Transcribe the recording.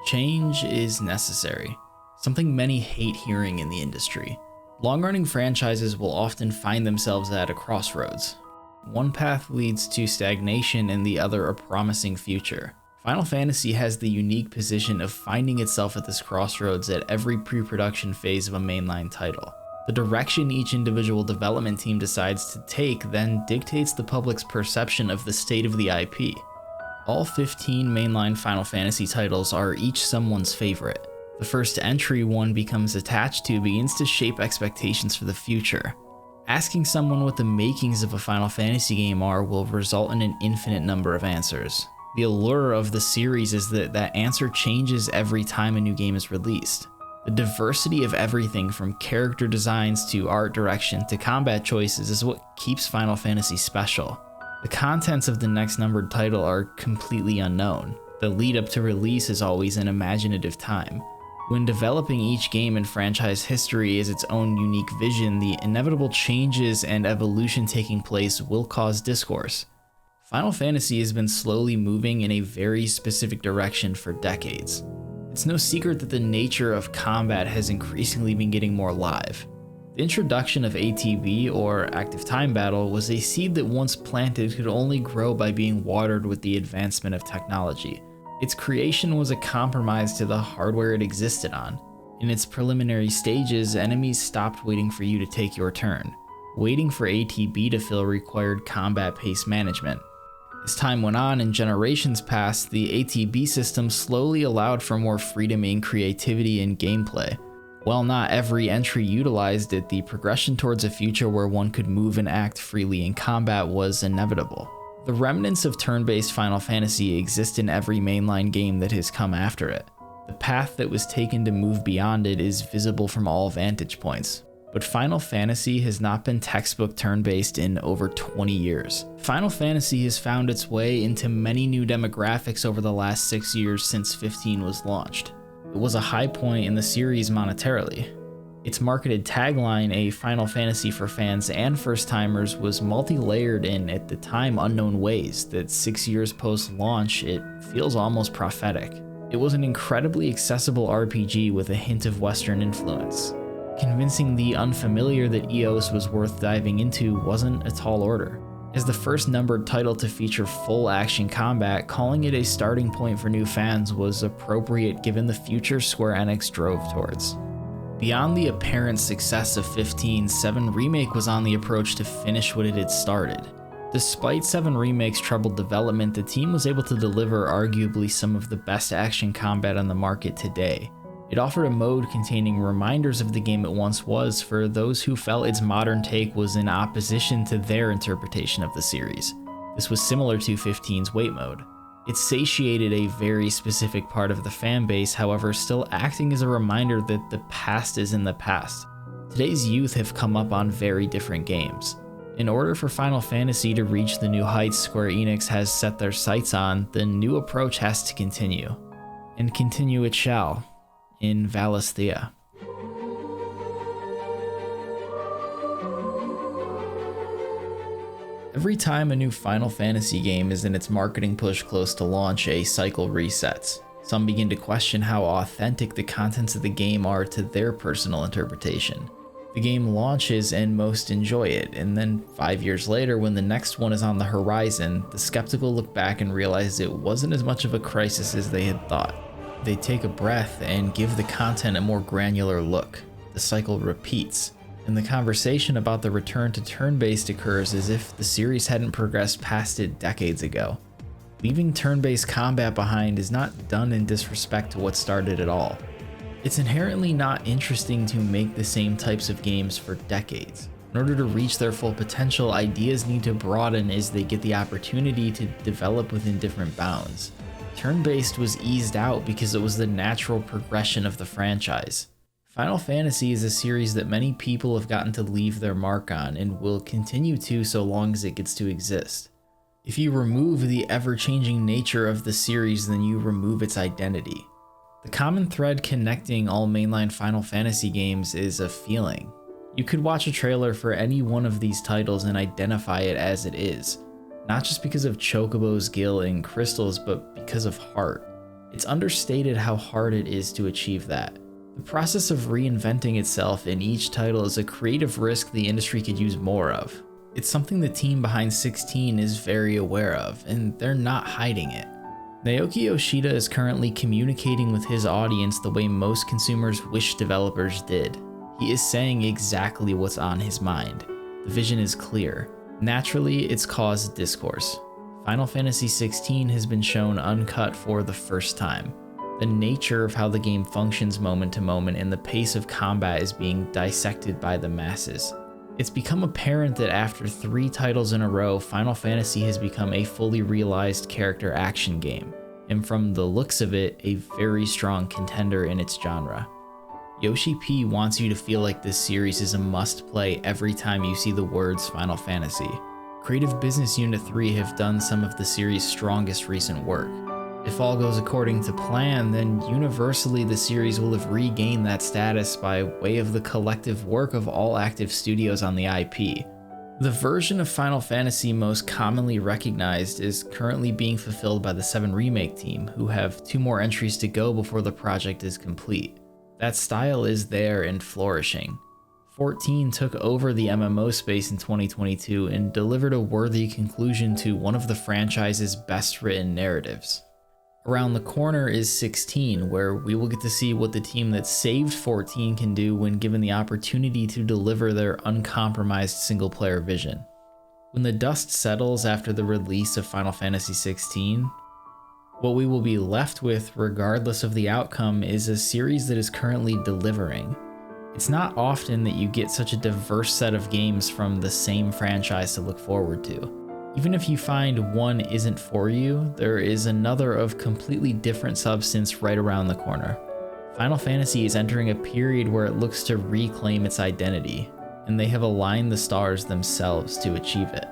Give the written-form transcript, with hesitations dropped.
Change is necessary, something many hate hearing in the industry. Long-running franchises will often find themselves at a crossroads. One path leads to stagnation and the other a promising future. Final Fantasy has the unique position of finding itself at this crossroads at every pre-production phase of a mainline title. The direction each individual development team decides to take then dictates the public's perception of the state of the IP. All 15 mainline Final Fantasy titles are each someone's favorite. The first entry one becomes attached to begins to shape expectations for the future. Asking someone what the makings of a Final Fantasy game are will result in an infinite number of answers. The allure of the series is that that answer changes every time a new game is released. The diversity of everything from character designs to art direction to combat choices is what keeps Final Fantasy special. The contents of the next numbered title are completely unknown. The lead up to release is always an imaginative time. When developing each game in franchise history as its own unique vision, the inevitable changes and evolution taking place will cause discourse. Final Fantasy has been slowly moving in a very specific direction for decades. It's no secret that the nature of combat has increasingly been getting more live. The introduction of ATB, or Active Time Battle, was a seed that once planted could only grow by being watered with the advancement of technology. Its creation was a compromise to the hardware it existed on. In its preliminary stages, enemies stopped waiting for you to take your turn. Waiting for ATB to fill required combat-paced management. As time went on and generations passed, the ATB system slowly allowed for more freedom in creativity and gameplay. While not every entry utilized it, the progression towards a future where one could move and act freely in combat was inevitable. The remnants of turn-based Final Fantasy exist in every mainline game that has come after it. The path that was taken to move beyond it is visible from all vantage points. But Final Fantasy has not been textbook turn-based in over 20 years. Final Fantasy has found its way into many new demographics over the last 6 years since 15 was launched. It was a high point in the series monetarily. Its marketed tagline, a Final Fantasy for fans and first-timers, was multi-layered in, at the time, unknown ways that 6 years post-launch, it feels almost prophetic. It was an incredibly accessible RPG with a hint of Western influence. Convincing the unfamiliar that EOS was worth diving into wasn't a tall order. As the first numbered title to feature full action combat, calling it a starting point for new fans was appropriate given the future Square Enix drove towards. Beyond the apparent success of 15, 7 Remake was on the approach to finish what it had started. Despite 7 Remake's troubled development, the team was able to deliver arguably some of the best action combat on the market today. It offered a mode containing reminders of the game it once was for those who felt its modern take was in opposition to their interpretation of the series. This was similar to 15's Wait mode. It satiated a very specific part of the fanbase, however, still acting as a reminder that the past is in the past. Today's youth have come up on very different games. In order for Final Fantasy to reach the new heights Square Enix has set their sights on, the new approach has to continue. And continue it shall. In Valisthea. Every time a new Final Fantasy game is in its marketing push close to launch, a cycle resets. Some begin to question how authentic the contents of the game are to their personal interpretation. The game launches and most enjoy it, and then 5 years later, when the next one is on the horizon, the skeptical look back and realize it wasn't as much of a crisis as they had thought. They take a breath and give the content a more granular look. The cycle repeats, and the conversation about the return to turn-based occurs as if the series hadn't progressed past it decades ago. Leaving turn-based combat behind is not done in disrespect to what started it all. It's inherently not interesting to make the same types of games for decades. In order to reach their full potential, ideas need to broaden as they get the opportunity to develop within different bounds. Turn-based was eased out because it was the natural progression of the franchise. Final Fantasy is a series that many people have gotten to leave their mark on and will continue to so long as it gets to exist. If you remove the ever-changing nature of the series, then you remove its identity. The common thread connecting all mainline Final Fantasy games is a feeling. You could watch a trailer for any one of these titles and identify it as it is. Not just because of chocobos, gil, and crystals, but because of heart. It's understated how hard it is to achieve that. The process of reinventing itself in each title is a creative risk the industry could use more of. It's something the team behind 16 is very aware of, and they're not hiding it. Naoki Yoshida is currently communicating with his audience the way most consumers wish developers did. He is saying exactly what's on his mind. The vision is clear. Naturally, it's caused discourse. Final Fantasy XVI has been shown uncut for the first time. The nature of how the game functions moment to moment and the pace of combat is being dissected by the masses. It's become apparent that after 3 titles in a row, Final Fantasy has become a fully realized character action game, and from the looks of it, a very strong contender in its genre. Yoshi-P wants you to feel like this series is a must-play every time you see the words Final Fantasy. Creative Business Unit 3 have done some of the series' strongest recent work. If all goes according to plan, then universally the series will have regained that status by way of the collective work of all active studios on the IP. The version of Final Fantasy most commonly recognized is currently being fulfilled by the 7 Remake team, who have 2 more entries to go before the project is complete. That style is there and flourishing. 14 took over the MMO space in 2022 and delivered a worthy conclusion to one of the franchise's best written narratives. Around the corner is 16, where we will get to see what the team that saved 14 can do when given the opportunity to deliver their uncompromised single-player vision. When the dust settles after the release of Final Fantasy XVI, what we will be left with, regardless of the outcome, is a series that is currently delivering. It's not often that you get such a diverse set of games from the same franchise to look forward to. Even if you find one isn't for you, there is another of completely different substance right around the corner. Final Fantasy is entering a period where it looks to reclaim its identity, and they have aligned the stars themselves to achieve it.